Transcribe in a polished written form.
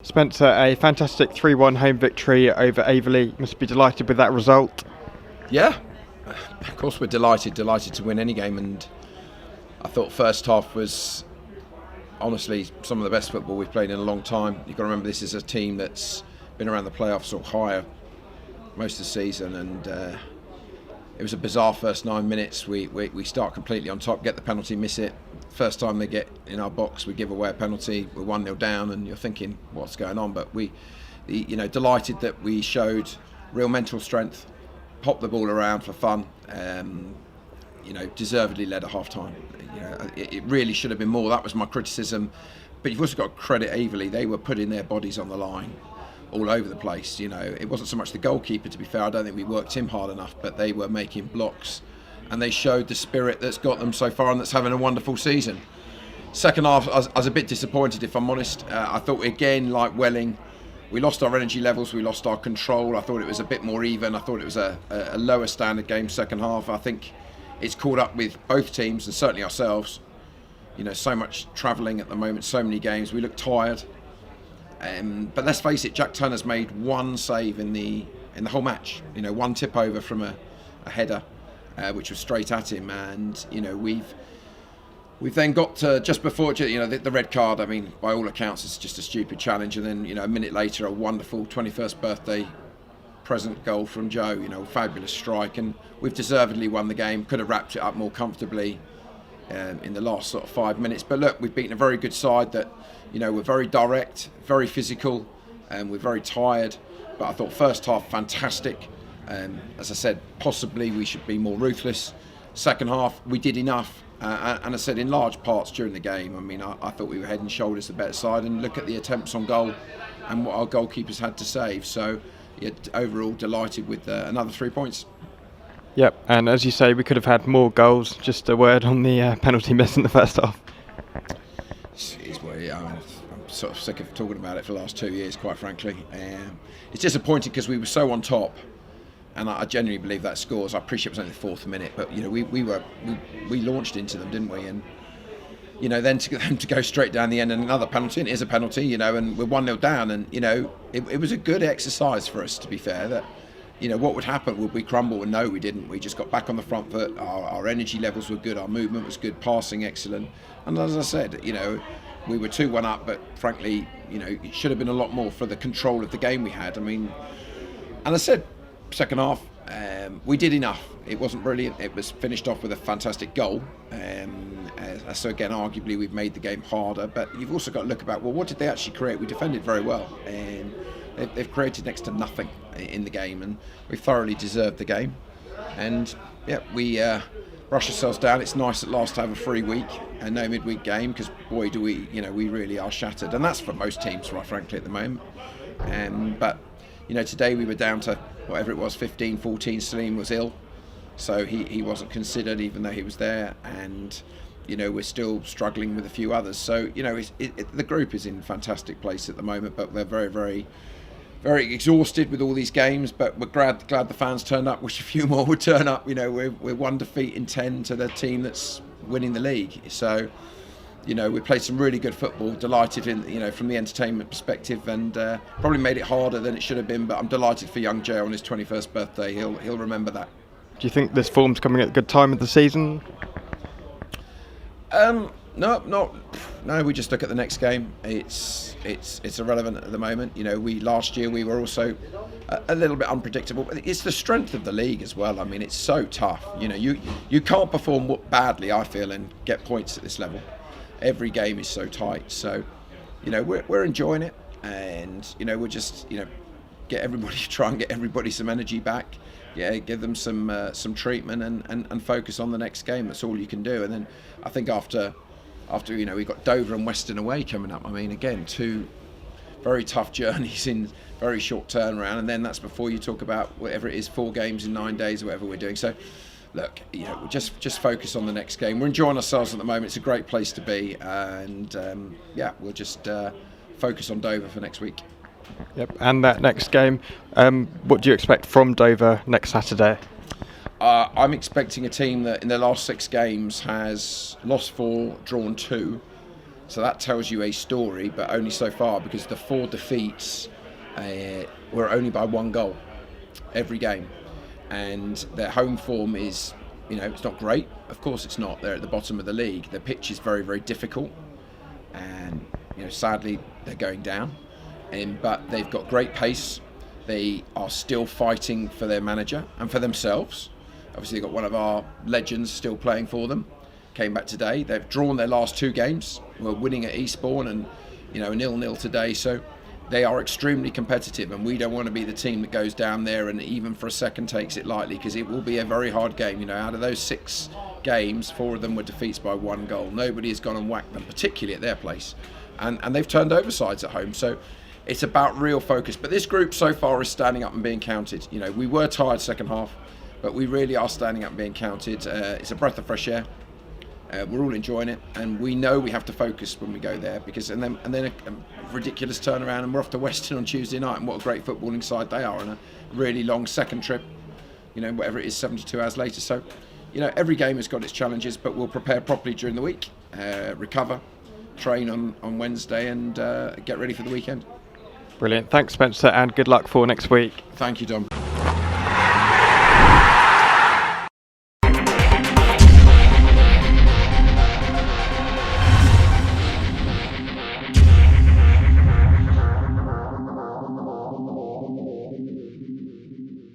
Spencer, a fantastic 3-1 home victory over Aveley. Must be delighted with that result. Yeah, of course we're delighted to win any game, and I thought first half was honestly some of the best football we've played in a long time. You've got to remember this is a team that's been around the playoffs or higher most of the season, and it was a bizarre first 9 minutes. We start completely on top, get the penalty, miss it. First time they get in our box, we give away a penalty. We're 1-0 down, and you're thinking, what's going on? But delighted that we showed real mental strength, popped the ball around for fun. Deservedly led at half time. It really should have been more. That was my criticism. But you've also got to credit Aveley. They were putting their bodies on the line all over the place. It wasn't so much the goalkeeper, to be fair. I don't think we worked him hard enough, but they were making blocks, and they showed the spirit that's got them so far and that's having a wonderful season. Second half, I was a bit disappointed, if I'm honest. I thought, again, like Welling, we lost our energy levels, we lost our control. I thought it was a bit more even. I thought it was a lower standard game second half. I think it's caught up with both teams and certainly ourselves. So much travelling at the moment, so many games. We look tired. But let's face it, Jack Turner's made one save in the whole match. One tip over from a header, which was straight at him, and we've then got to just before the red card. I mean, by all accounts, it's just a stupid challenge, and then a minute later, a wonderful 21st birthday present goal from Joe. Fabulous strike, and we've deservedly won the game. Could have wrapped it up more comfortably in the last sort of 5 minutes. But look, we've beaten a very good side that. We're very direct, very physical, and we're very tired. But I thought first half fantastic. As I said, possibly we should be more ruthless. Second half, we did enough. And I said in large parts during the game, I thought we were head and shoulders the better side. And look at the attempts on goal and what our goalkeepers had to save. So, overall, delighted with another 3 points. Yep, and as you say, we could have had more goals. Just a word on the penalty miss in the first half. I'm sort of sick of talking about it for the last 2 years, quite frankly. It's disappointing because we were so on top, and I genuinely believe that scores. I appreciate it was only the fourth minute, but we launched into them, didn't we? And then to get them to go straight down the end and another penalty, and it is a penalty, and we're 1-0 down, and it was a good exercise for us, to be fair. That what would happen? Would we crumble? And no, we didn't. We just got back on the front foot. Our energy levels were good. Our movement was good. Passing excellent. And as I said, we were 2-1 up, but frankly, it should have been a lot more for the control of the game we had. And I said, second half, we did enough. It wasn't brilliant. It was finished off with a fantastic goal. So again, arguably, we've made the game harder. But you've also got to look about, well, what did they actually create? We defended very well. They've created next to nothing in the game, and we thoroughly deserved the game. And we rush ourselves down. It's nice at last to have a free week and no midweek game, because boy do we really are shattered, and that's for most teams, right frankly, at the moment. But today we were down to whatever it was, 15, 14. Salim was ill, so he wasn't considered even though he was there, and we're still struggling with a few others. So the group is in a fantastic place at the moment, but they're very, very, very exhausted with all these games. But we're glad the fans turned up. Wish a few more would turn up. We're 1 defeat in 10 to the team that's winning the league. So we played some really good football. Delighted in from the entertainment perspective, and probably made it harder than it should have been. But I'm delighted for young Joe on his 21st birthday. He'll remember that. Do you think this form's coming at a good time of the season? No. We just look at the next game. It's irrelevant at the moment. Last year we were also a little bit unpredictable. But it's the strength of the league as well. It's so tough. You can't perform badly, I feel, and get points at this level. Every game is so tight. So, we're enjoying it, and we're just try and get everybody some energy back. Give them some treatment and focus on the next game. That's all you can do. And then I think after we've got Dover and Western away coming up. Again, 2 very tough journeys in very short turnaround, and then that's before you talk about whatever it is, 4 games in 9 days or whatever we're doing. So look, just focus on the next game. We're enjoying ourselves at the moment. It's a great place to be, and we'll just focus on Dover for next week. Yep, and that next game, what do you expect from Dover next Saturday? I'm expecting a team that in their last 6 games has lost 4, drawn 2. So that tells you a story, but only so far, because the 4 defeats were only by 1 goal every game. And their home form is, it's not great. Of course it's not. They're at the bottom of the league. The pitch is very, very difficult. And, sadly, they're going down. But they've got great pace. They are still fighting for their manager and for themselves. Obviously, they've got one of our legends still playing for them. Came back today. They've drawn their last 2 games. We're winning at Eastbourne and, a 0-0 today. So they are extremely competitive, and we don't want to be the team that goes down there and even for a second takes it lightly, because it will be a very hard game. Out of those 6 games, 4 of them were defeats by 1 goal. Nobody has gone and whacked them, particularly at their place. And they've turned over sides at home. So it's about real focus. But this group so far is standing up and being counted. We were tired second half, but we really are standing up and being counted. It's a breath of fresh air. We're all enjoying it, and we know we have to focus when we go there, because and then a ridiculous turnaround, and we're off to Weston on Tuesday night, and what a great footballing side they are, and a really long second trip, whatever it is, 72 hours later. So, every game has got its challenges, but we'll prepare properly during the week, recover, train on Wednesday, and get ready for the weekend. Brilliant. Thanks, Spencer, and good luck for next week. Thank you, Dom.